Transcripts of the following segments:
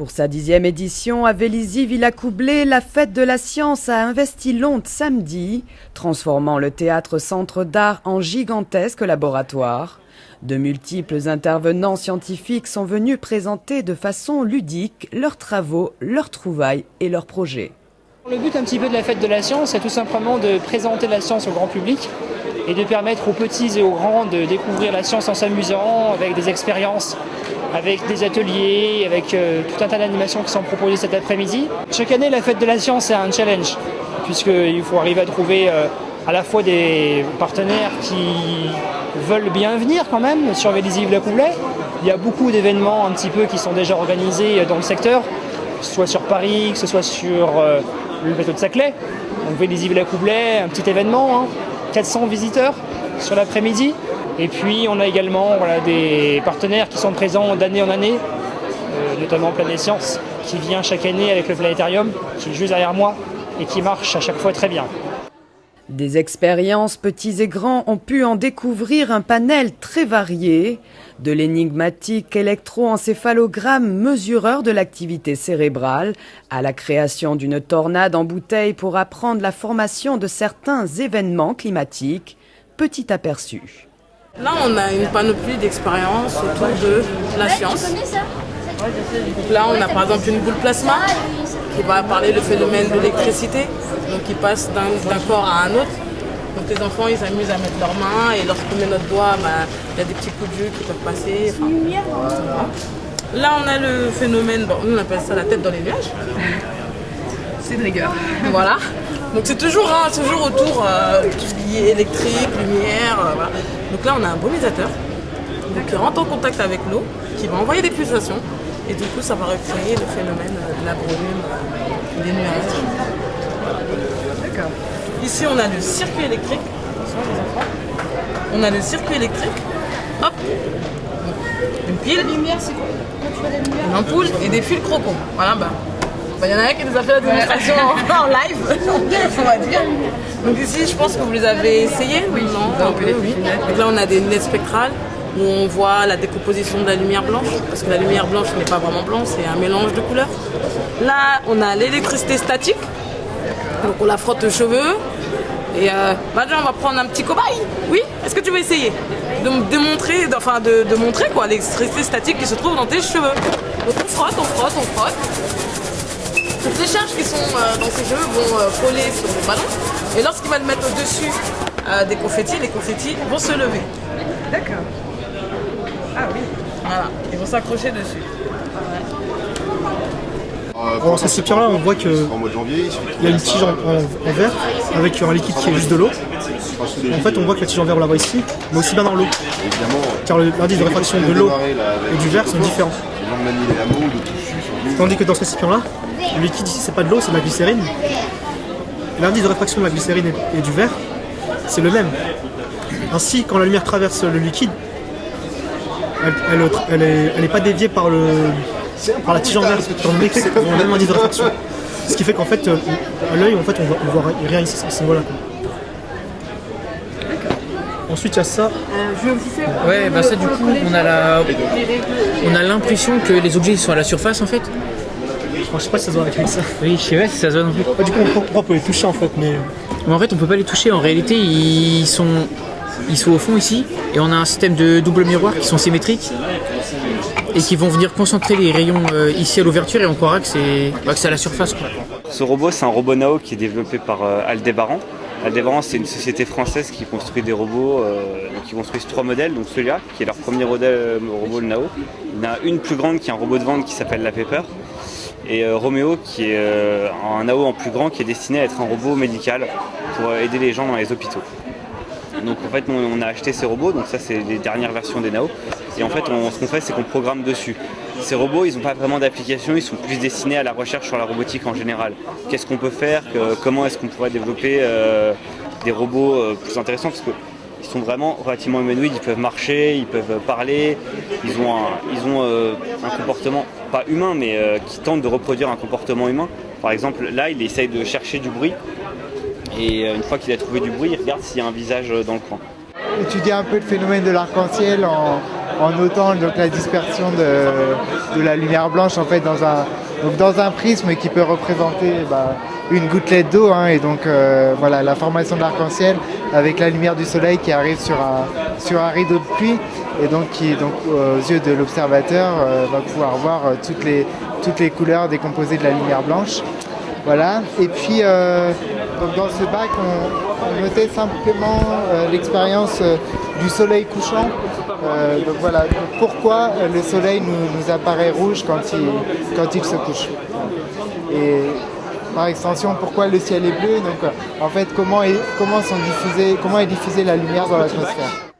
Pour sa 10e édition à Vélizy-Villacoublay, la fête de la science a investi Londres samedi, transformant le théâtre centre d'art en gigantesque laboratoire. De multiples intervenants scientifiques sont venus présenter de façon ludique leurs travaux, leurs trouvailles et leurs projets. Le but un petit peu de la fête de la science, c'est tout simplement de présenter la science au grand public et de permettre aux petits et aux grands de découvrir la science en s'amusant, avec des expériences, avec des ateliers, avec tout un tas d'animations qui sont proposées cet après-midi. Chaque année, la fête de la science est un challenge, puisqu'il faut arriver à trouver à la fois des partenaires qui veulent bien venir quand même sur Vélizy-Villacoublay. Il y a beaucoup d'événements un petit peu qui sont déjà organisés dans le secteur, que ce soit sur Paris, que ce soit sur le plateau de Saclay. Donc Vélizy-Villacoublay, un petit événement, 400 visiteurs sur l'après-midi. Et puis on a également des partenaires qui sont présents d'année en année, notamment Planète Science, qui vient chaque année avec le planétarium, qui est juste derrière moi et qui marche à chaque fois très bien. Des expériences petits et grands ont pu en découvrir un panel très varié, de l'énigmatique électroencéphalogramme mesureur de l'activité cérébrale à la création d'une tornade en bouteille pour apprendre la formation de certains événements climatiques. Petit aperçu. Là, on a une panoplie d'expériences autour de la science. Donc là, on a par exemple une boule plasma qui va parler le phénomène de l'électricité, donc qui passe d'un corps à un autre. Donc les enfants, ils s'amusent à mettre leurs mains et lorsqu'on met notre doigt, il y a des petits coups de jus qui peuvent passer. Là, on a le phénomène, on appelle ça la tête dans les nuages. C'est de rigueur. Voilà. Donc c'est toujours autour de tout ce qui est électrique, lumière. Voilà. Donc là, on a un brumisateur qui rentre en contact avec l'eau, qui va envoyer des pulsations. Et du coup, ça va recréer le phénomène de la brume, des nuages. D'accord. Ici, on a le circuit électrique. On a le circuit électrique. Hop. Une pile. La lumière, c'est quoi? Une ampoule et des fils crocos. Voilà, il y en a un qui nous a fait la démonstration en live, on va dire. Donc ici, je pense que vous les avez essayés. Oui, non, un peu, oui. Donc là, on a des lunettes spectrales où on voit la décomposition de la lumière blanche, parce que la lumière blanche n'est pas vraiment blanche, c'est un mélange de couleurs. Là, on a l'électricité statique, donc on la frotte aux cheveux. Et déjà, on va prendre un petit cobaye. Oui, est-ce que tu veux essayer de montrer quoi, l'électricité statique qui se trouve dans tes cheveux. Donc on frotte. Toutes les charges qui sont dans ses cheveux vont coller sur le ballon. Et lorsqu'il va le mettre au-dessus des confettis, les confettis vont se lever. D'accord. Ah oui. Voilà, ils vont s'accrocher dessus. Dans cette structure-là, on voit qu'il y a une tige en verre avec un liquide qui est juste de l'eau. En fait, on voit que la tige en verre, on la voit ici, mais aussi bien dans l'eau. Car l'indice de réfraction de l'eau et du verre sont différents. Tandis que dans ce récipient-là, le liquide ici, c'est pas de l'eau, c'est de la glycérine. L'indice de réfraction de la glycérine et du verre, c'est le même. Ainsi, quand la lumière traverse le liquide, elle n'est pas déviée par la tige en verre, étant donné que c'est le même indice de réfraction. Ce qui fait qu'en fait, à l'œil, en fait, on voit rien ici à ce niveau-là. Ensuite, il y a ça. Ouais, ça du coup, on a l'impression que les objets sont à la surface en fait. Je sais pas si ça se voit avec ça. Oui, je sais pas si ça se voit non plus. Du coup, on peut les toucher en fait, mais en fait, on peut pas les toucher. En réalité, ils sont au fond ici, et on a un système de double miroir qui sont symétriques et qui vont venir concentrer les rayons ici à l'ouverture, et on croira que c'est à la surface, quoi. Ce robot, c'est un robot Nao qui est développé par Aldébaran. Aldébaran, c'est une société française qui construit des robots, qui construisent 3 modèles, donc celui-là, qui est leur premier robot, le Nao. Il y en a une plus grande qui est un robot de vente qui s'appelle la Pepper. Et Roméo, qui est un Nao en plus grand, qui est destiné à être un robot médical pour aider les gens dans les hôpitaux. Donc en fait, on a acheté ces robots, donc ça c'est les dernières versions des Nao. Et en fait, ce qu'on fait, c'est qu'on programme dessus. Ces robots, ils n'ont pas vraiment d'application, ils sont plus destinés à la recherche sur la robotique en général. Qu'est-ce qu'on peut faire, comment est-ce qu'on pourrait développer des robots plus intéressants, parce qu'ils sont vraiment relativement humanoïdes, ils peuvent marcher, ils peuvent parler, ils ont un comportement pas humain, mais qui tente de reproduire un comportement humain. Par exemple, là, il essaye de chercher du bruit, et une fois qu'il a trouvé du bruit, il regarde s'il y a un visage dans le coin. Étudier un peu le phénomène de l'arc-en-ciel en notant donc, la dispersion de la lumière blanche en fait dans un prisme qui peut représenter une gouttelette d'eau et donc voilà la formation de l'arc-en-ciel avec la lumière du soleil qui arrive sur un rideau de pluie et donc qui aux yeux de l'observateur va pouvoir voir toutes les couleurs décomposées de la lumière blanche. Voilà. Et puis donc dans ce bac on notait simplement l'expérience du soleil couchant. Donc voilà, donc pourquoi le soleil nous apparaît rouge quand il se couche. Et par extension, pourquoi le ciel est bleu. Donc en fait, comment est diffusée la lumière dans l'atmosphère.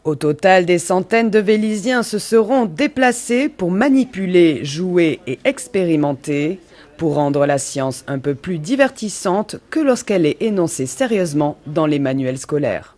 Au total, des centaines de Vélysiens se seront déplacés pour manipuler, jouer et expérimenter, pour rendre la science un peu plus divertissante que lorsqu'elle est énoncée sérieusement dans les manuels scolaires.